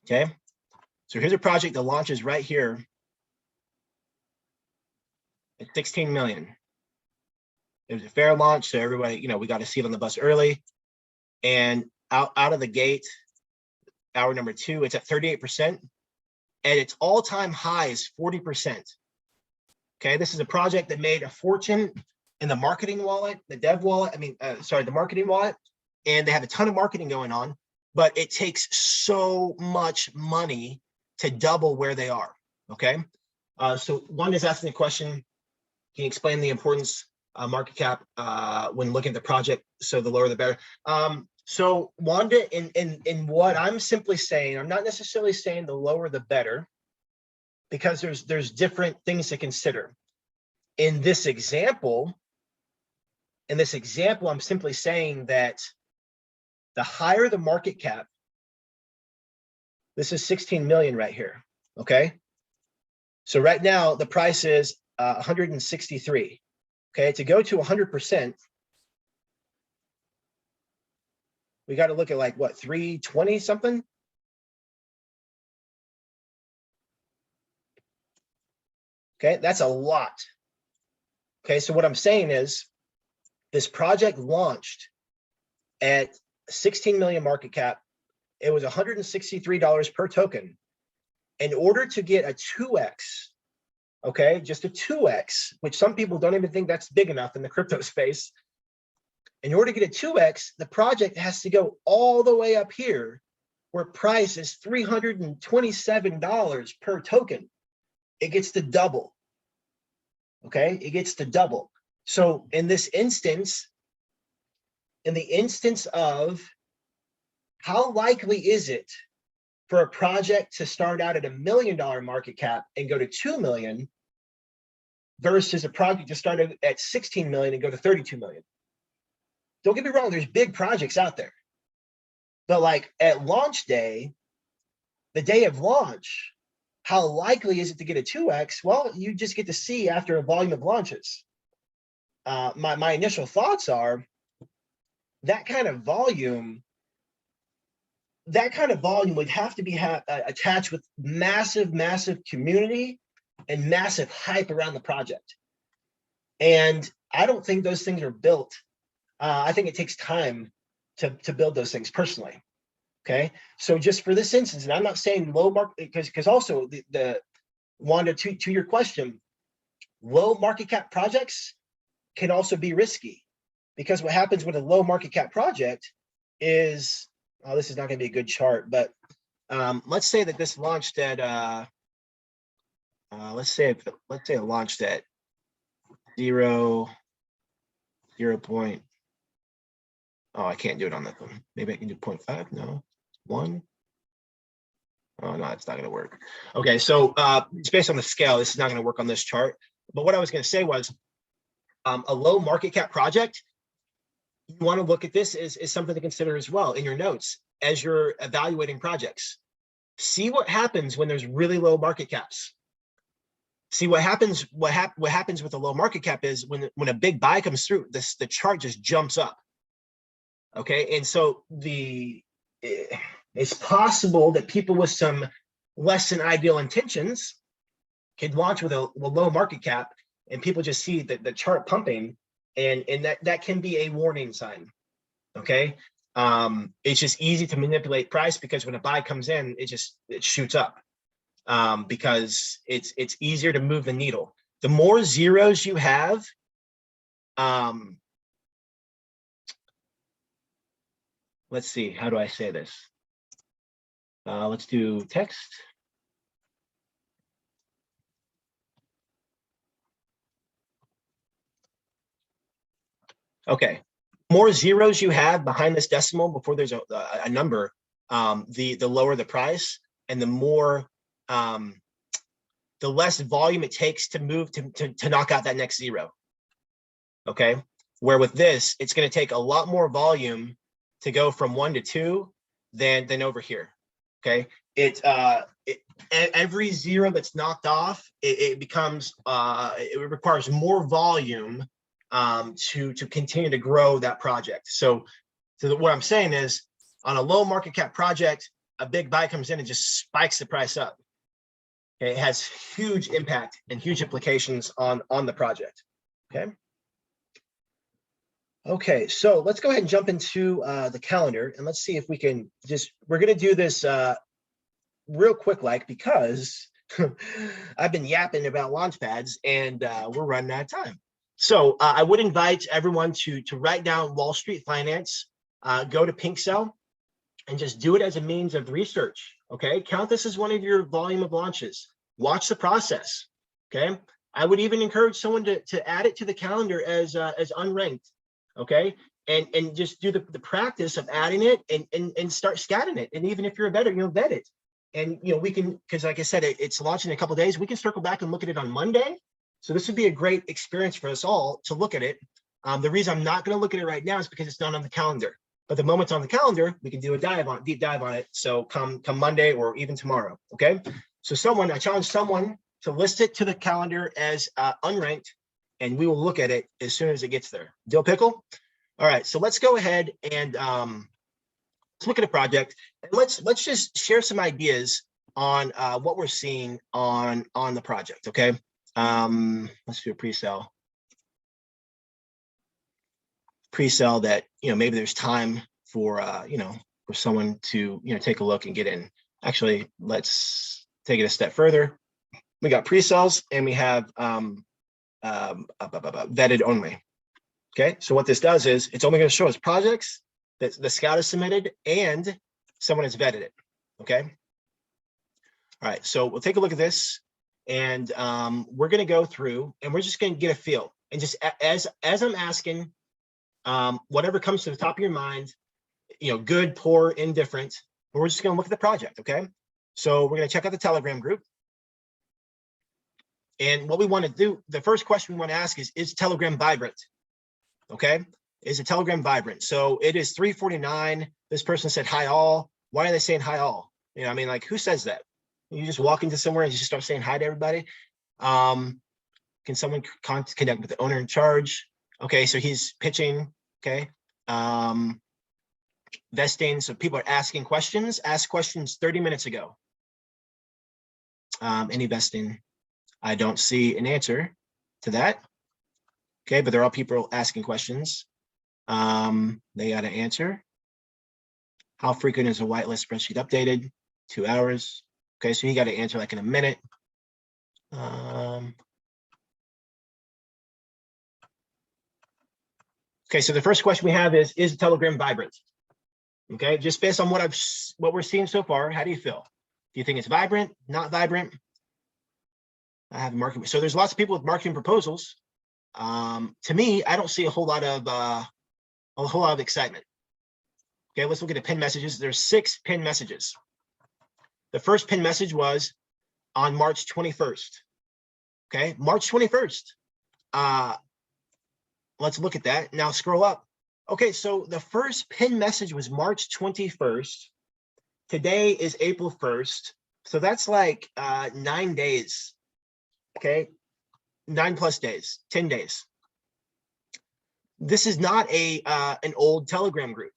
Okay, so here's a project that launches right here at 16 million. It was a fair launch, so everybody, we got a seat on the bus early. And out of the gate, hour number 2, it's at 38%, and its all-time high is 40%. Okay, this is a project that made a fortune in the marketing wallet, the dev wallet. The marketing wallet, and they have a ton of marketing going on, but it takes so much money to double where they are. Okay, so one is asking the question, can you explain the importance market cap when looking at the project? So the lower the better. So Wanda, in what I'm simply saying, I'm not necessarily saying the lower the better, because there's different things to consider. In this example, I'm simply saying that the higher the market cap, this is 16 million right here. Okay, so right now the price is 163. Okay, to go to 100%, we got to look at like what, 320 something. Okay, that's a lot. Okay, so what I'm saying is this project launched at 16 million market cap. It was $163 per token. In order to get a 2x, okay, just a 2x, which some people don't even think that's big enough in the crypto space. In order to get a 2x, the project has to go all the way up here, where price is $327 per token. It gets to double. Okay, it gets to double. So in this instance, in the instance of how likely is it for a project to start out at $1 million market cap and go to 2 million versus a project to start at 16 million and go to 32 million? Don't get me wrong, there's big projects out there. But like at launch day, the day of launch, how likely is it to get a 2x? Well, you just get to see after a volume of launches. My initial thoughts are that kind of volume would have to be attached with massive community and massive hype around the project. And I don't think those things are built. I think it takes time to build those things personally. Okay, so just for this instance, and I'm not saying low market, because also the Wanda, to your question, low market cap projects can also be risky, because what happens with a low market cap project is oh, this is not going to be a good chart, but let's say that this launched at let's say it launched at 0 point. Oh, I can't do it on that one. Maybe I can do 0.5. No, 1. Oh no, it's not going to work. Okay, so it's based on the scale. This is not going to work on this chart. But what I was going to say was a low market cap project. You want to look at this as something to consider as well in your notes as you're evaluating projects. See what happens when there's really low market caps. See what happens. What happens with a low market cap is when a big buy comes through, the chart just jumps up. Okay, and so it's possible that people with some less than ideal intentions could launch with a low market cap, and people just see the chart pumping, and that can be a warning sign. Okay, it's just easy to manipulate price because when a buy comes in, it shoots up because it's easier to move the needle. The more zeros you have, let's see, how do I say this? Let's do text. Okay, more zeros you have behind this decimal before there's a number, the lower the price, and the more, the less volume it takes to move to knock out that next zero. Okay, where with this, it's going to take a lot more volume to go from 1 to 2 than over here. Okay, every zero that's knocked off, it becomes it requires more volume to continue to grow that project. So what I'm saying is, on a low market cap project, a big buy comes in and just spikes the price up. Okay, it has huge impact and huge implications on the project. Okay. Okay, so let's go ahead and jump into the calendar, and let's see if we can we're going to do this real quick, because I've been yapping about Launchpads and we're running out of time. So I would invite everyone to write down Wall Street Finance, go to PinkSale, and just do it as a means of research. Okay, count this as one of your volume of launches. Watch the process. Okay, I would even encourage someone to add it to the calendar as unranked. Okay, and just do the practice of adding it and start scatting it. And even if you're a veteran, you'll vet it. And we can, because like I said, it's launching in a couple of days. We can circle back and look at it on Monday. So this would be a great experience for us all to look at it. The reason I'm not going to look at it right now is because it's not on the calendar. But the moment it's on the calendar, we can do a deep dive on it. So come Monday or even tomorrow. Okay. So I challenge someone to list it to the calendar as unranked, and we will look at it as soon as it gets there. Deal pickle? All right. So let's go ahead and let's look at a project, and let's just share some ideas on what we're seeing on the project. Okay. Let's do a pre-sale that maybe there's time for for someone to take a look and get in. Actually, let's take it a step further. We got pre-sales and we have vetted only. Okay, so what this does is it's only going to show us projects that the scout has submitted and someone has vetted it. Okay. All right, so we'll take a look at this, and we're going to go through and we're just going to get a feel, and just as I'm asking, whatever comes to the top of your mind, good, poor, indifferent, but we're just going to look at the project. Okay, so we're going to check out the Telegram group, and what we want to do, the first question we want to ask is Telegram vibrant? Okay, is a Telegram vibrant? So it is 3:49. This person said hi all. Why are they saying hi all? I mean, like, who says that? You just walk into somewhere and you just start saying hi to everybody. Can someone connect with the owner in charge? Okay, so he's pitching. Okay, vesting. So people are asking questions. Ask questions 30 minutes ago. Any vesting? I don't see an answer to that. Okay, but there are people asking questions. They got to answer. How frequent is a whitelist spreadsheet updated? 2 hours. Okay, so you got to answer like in a minute. Okay, so the first question we have is Telegram vibrant? Okay, just based on what we're seeing so far, how do you feel? Do you think it's vibrant, not vibrant? I have marketing. So there's lots of people with marketing proposals. To me, I don't see a whole lot of excitement. Okay, let's look at the pinned messages. There's 6 pinned messages. The first pinned message was on March 21st. Okay, March 21st. Let's look at that. Now scroll up. Okay, so the first pinned message was March 21st. Today is April 1st. So that's like 9 days. Okay, 9+ days, 10 days. This is not an old Telegram group.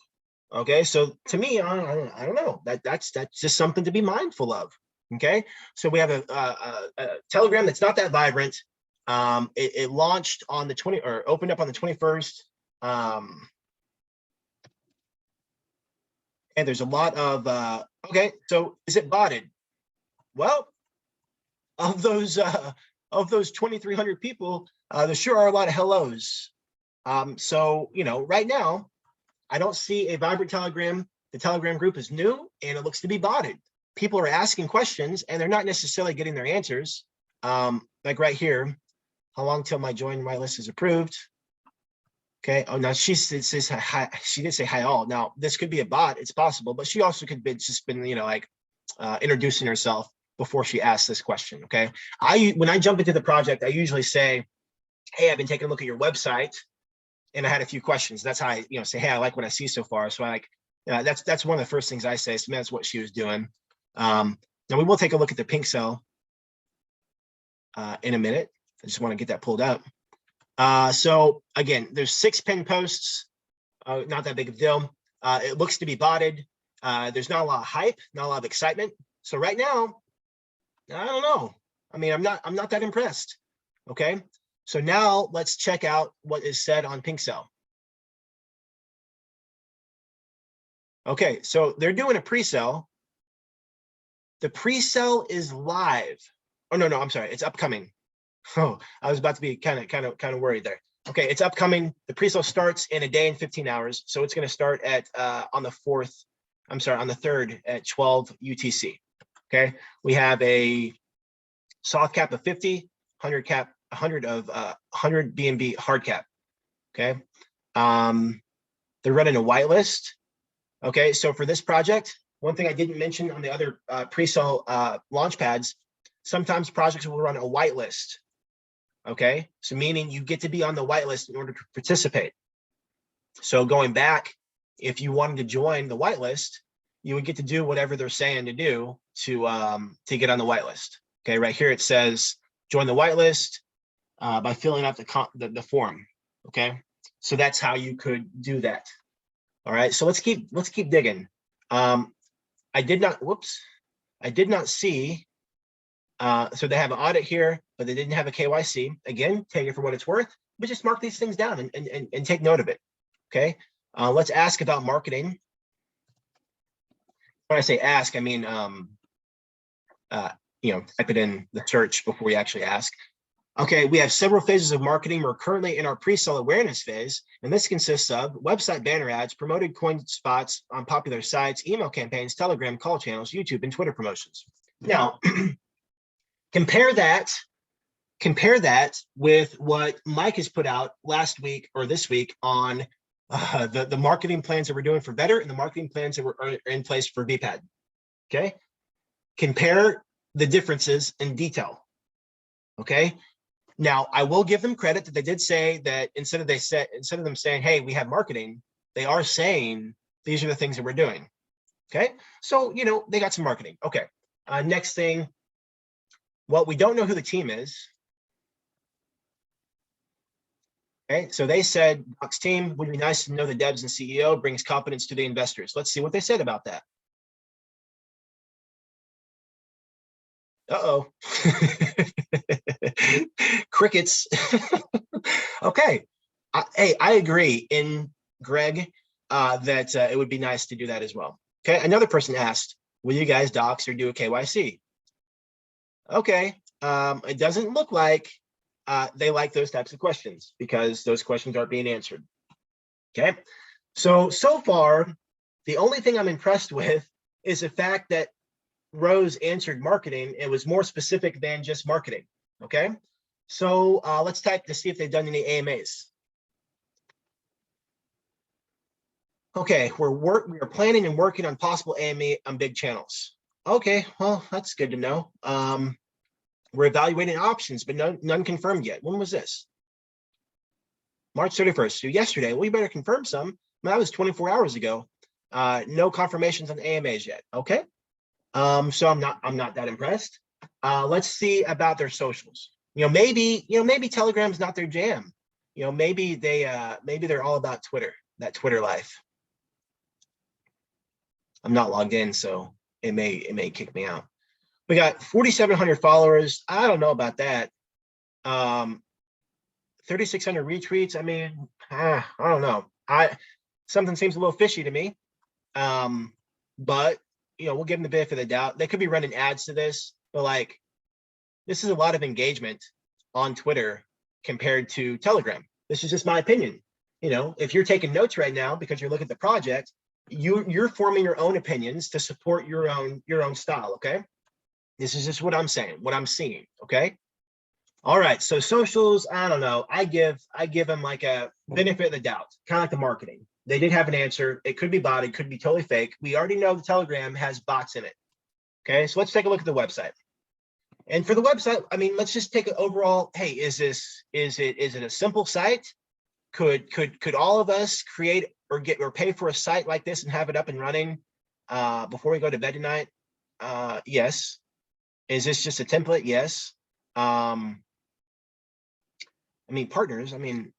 Okay, so to me, I don't know. That's just something to be mindful of. Okay, so we have a Telegram that's not that vibrant. It launched on the opened up on the 21st. And there's a lot of okay, so is it botted? Well, of those 2,300 people, there sure are a lot of hellos. So right now, I don't see a vibrant Telegram. The Telegram group is new and it looks to be botted. People are asking questions and they're not necessarily getting their answers. Like right here, how long till my join my list is approved? Okay. Oh, now she says hi. She did say hi all. Now this could be a bot. It's possible, but she also could be just been introducing herself before she asked this question. Okay. When I jump into the project, I usually say, hey, I've been taking a look at your website, and I had a few questions. That's how I say, hey, I like what I see so far. So that's one of the first things I say. So that's what she was doing. Now we will take a look at the PinkSale in a minute. I just want to get that pulled up. So again, there's 6 pinned posts, not that big of a deal. It looks to be botted. There's not a lot of hype, not a lot of excitement. So right now, I don't know. I mean, I'm not that impressed. Okay. So now let's check out what is said on PinkSale. Okay. So they're doing a pre-sale. The pre-sale is live. Oh, no, I'm sorry. It's upcoming. Oh, I was about to be kind of worried there. Okay, it's upcoming. The pre-sale starts in a day and 15 hours. So it's going to start at on the 3rd at 12 UTC. Okay, we have a soft cap of 50, 100 cap, 100 of 100 BNB hard cap. Okay, they're running a whitelist. Okay, so for this project, one thing I didn't mention on the other pre-sale Launchpads, sometimes projects will run a whitelist. Okay, so meaning you get to be on the whitelist in order to participate. So going back, if you wanted to join the whitelist, you would get to do whatever they're saying to do to get on the whitelist. Okay, right here it says join the whitelist by filling out the form. Okay, so that's how you could do that. All right, so let's keep digging. I did not see. So they have an audit here, but they didn't have a KYC. Again, take it for what it's worth, but just mark these things down and take note of it. Okay, let's ask about marketing. When I say ask, I mean, type it in the search before we actually ask. Okay, we have several phases of marketing. We're currently in our pre-sale awareness phase, and this consists of website banner ads, promoted coin spots on popular sites, email campaigns, Telegram, call channels, YouTube, and Twitter promotions. Now, compare that with what Mike has put out last week or this week on the marketing plans that we're doing for Better and the marketing plans that are in place for BPad. Okay, compare the differences in detail. Okay, now I will give them credit that they did say that instead of them saying, hey, we have marketing, they are saying these are the things that we're doing. Okay, so they got some marketing. Okay, next thing. Well, we don't know who the team is. Okay, so they said, Doc's team would be nice to know the devs and CEO brings confidence to the investors. Let's see what they said about that. Uh-oh. Crickets. Okay. Hey, I agree Greg, that it would be nice to do that as well. Okay, another person asked, will you guys docs or do a KYC? Okay, it doesn't look like they like those types of questions because those questions aren't being answered. Okay, so far, The only thing I'm impressed with is the fact that Rose answered marketing. It was more specific than just marketing. Okay, so let's type to see if they've done any AMAs. Okay, we are planning and working on possible AMA on big channels. Okay, well, that's good to know. We're evaluating options, but none confirmed yet. When was this? March 31st, so yesterday. Well, you better confirm some. That was 24 hours ago. No confirmations on AMAs yet. Okay, so I'm not that impressed. Let's see about their socials. Maybe Telegram's not their jam. Maybe they're all about Twitter, that Twitter life. I'm not logged in, so it may kick me out. We got 4,700 followers. I don't know about that. 3,600 retweets. I mean, I don't know. Something seems a little fishy to me. But we'll give them the benefit of the doubt. They could be running ads to this, but like, this is a lot of engagement on Twitter compared to Telegram. This is just my opinion. If you're taking notes right now because you're looking at the project, you're forming your own opinions to support your own style. Okay, this is just what I'm saying, what I'm seeing. Okay, all right. So socials, I don't know. I give them like a benefit of the doubt, kind of like the marketing. They did have an answer. It could be bot, it could be totally fake. We already know the Telegram has bots in it. Okay, so let's take a look at the website. And for the website, I mean, let's just take an overall. Hey, is it a simple site? Could all of us create or pay for a site like this and have it up and running before we go to bed tonight? Yes. Is this just a template? Yes. I mean, partners. I mean,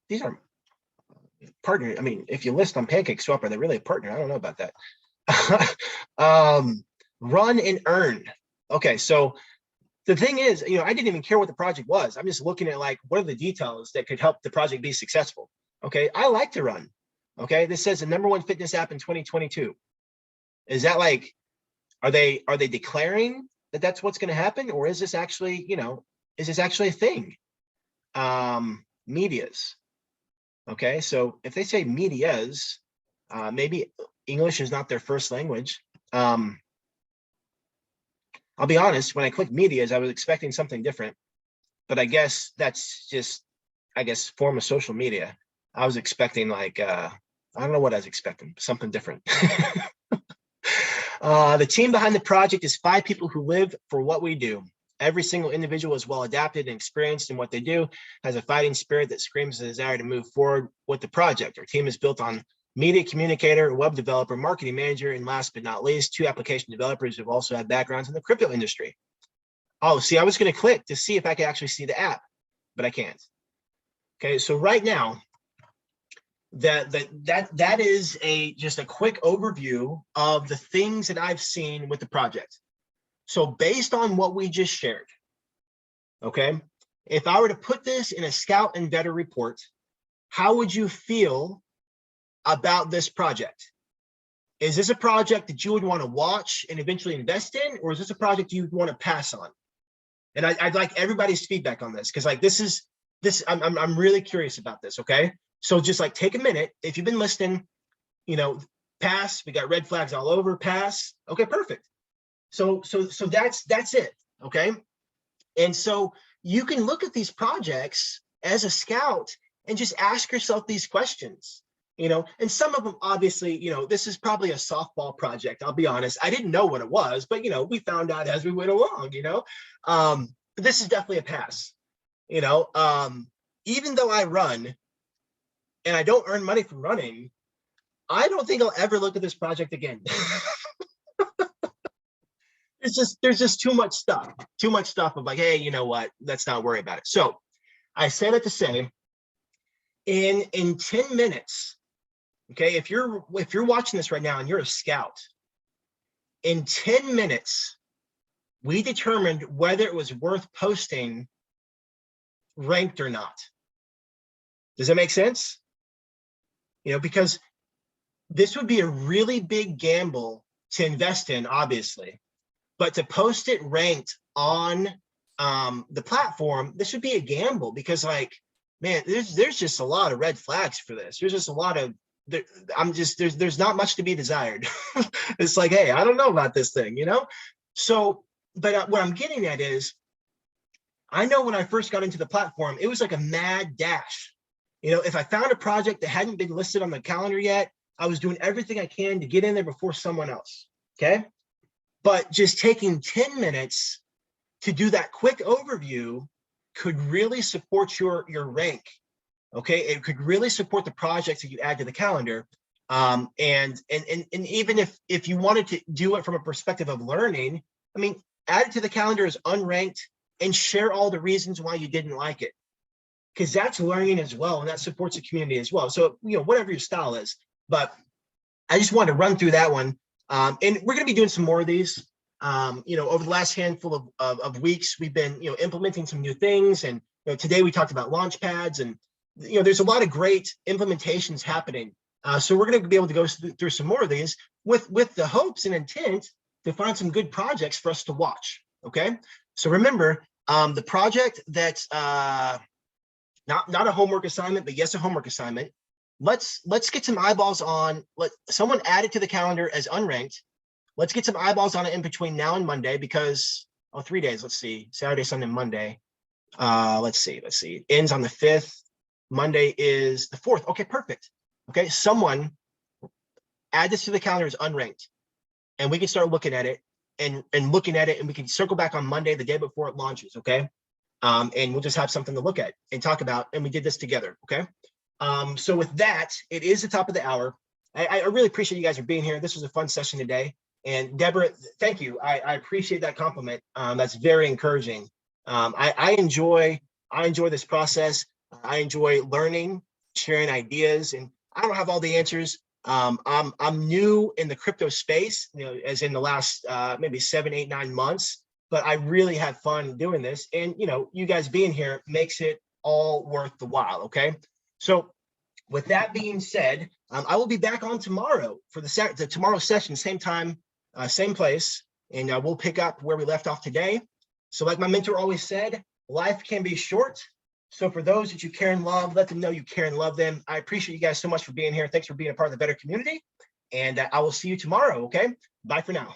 these are partners. I mean, if you list on PancakeSwap, are they really a partner? I don't know about that. Run and earn. Okay, so the thing is, I didn't even care what the project was. I'm just looking at like, what are the details that could help the project be successful? Okay, I like to run. Okay, this says the #1 fitness app in 2022. Is that like, are they declaring that that's what's going to happen, or is this actually, is this actually a thing? Medias. Okay, so if they say medias, maybe English is not their first language. I'll be honest, when I clicked medias, I was expecting something different, but I guess that's just, form of social media. I was expecting like, I don't know what I was expecting, something different. The team behind the project is 5 people who live for what we do. Every single individual is well adapted and experienced in what they do, has a fighting spirit that screams the desire to move forward with the project. Our team is built on media communicator, web developer, marketing manager, and last but not least, 2 application developers who've also had backgrounds in the crypto industry. Oh, see, I was going to click to see if I could actually see the app, but I can't. Okay, so right now, that is just a quick overview of the things that I've seen with the project. So based on what we just shared, okay, if I were to put this in a Scout and Vetter report, how would you feel about this project? Is this a project that you would want to watch and eventually invest in, or is this a project you want to pass on? And I'd like everybody's feedback on this, because like I'm really curious about this. Okay, so just like take a minute. If you've been listening, pass. We got red flags all over. Pass. Okay, perfect. So that's it. Okay, and so you can look at these projects as a scout and just ask yourself these questions. And some of them, obviously, this is probably a softball project. I'll be honest. I didn't know what it was, but, we found out as we went along, but this is definitely a pass, even though I run and I don't earn money from running, I don't think I'll ever look at this project again. There's just too much stuff of like, hey, you know what? Let's not worry about it. So I say that to say, in 10 minutes, okay, if you're watching this right now and you're a scout, in 10 minutes, we determined whether it was worth posting ranked or not. Does that make sense? Because this would be a really big gamble to invest in, obviously, but to post it ranked on the platform, this would be a gamble, because like, man, there's just a lot of red flags for this. There's just a lot of there's not much to be desired. It's like, hey, I don't know about this thing, you know? So, but what I'm getting at is, I know when I first got into the platform, it was like a mad dash. You know, if I found a project that hadn't been listed on the calendar yet, I was doing everything I can to get in there before someone else, okay? But just taking 10 minutes to do that quick overview could really support your rank, okay? It could really support the projects that you add to the calendar. And even if you wanted to do it from a perspective of learning, I mean, add it to the calendar as unranked and share all the reasons why you didn't like it, because that's learning as well, and that supports the community as well. So, you know, whatever your style is. But I just wanted to run through that one. And we're going to be doing some more of these. You know, over the last handful of weeks, we've been, you know, implementing some new things. And, you know, today we talked about Launchpads, and, you know, there's a lot of great implementations happening. So we're going to be able to go through some more of these with the hopes and intent to find some good projects for us to watch. Okay. So remember, the project that's not a homework assignment, but yes, a homework assignment. Let's get some eyeballs on, let someone add it to the calendar as unranked. Let's get some eyeballs on it in between now and Monday, because, oh, 3 days, let's see, Saturday, Sunday, Monday. Let's see, it ends on the 5th. Monday is the 4th. Okay, perfect. Okay, someone add this to the calendar as unranked, and we can start looking at it and we can circle back on Monday, the day before it launches, okay? And we'll just have something to look at and talk about, and we did this together, okay? So with that, it is the top of the hour. I really appreciate you guys for being here. This was a fun session today. And Deborah, thank you. I appreciate that compliment. That's very encouraging. I enjoy this process. I enjoy learning, sharing ideas, and I don't have all the answers. I'm new in the crypto space, you know, as in the last maybe 7, 8, 9 months, but I really have fun doing this. And, you know, you guys being here makes it all worth the while. Okay. So with that being said, I will be back on tomorrow for the tomorrow session, same time, same place, and we'll pick up where we left off today. So like my mentor always said, life can be short. So for those that you care and love, let them know you care and love them. I appreciate you guys so much for being here. Thanks for being a part of the Better community. And I will see you tomorrow, okay? Bye for now.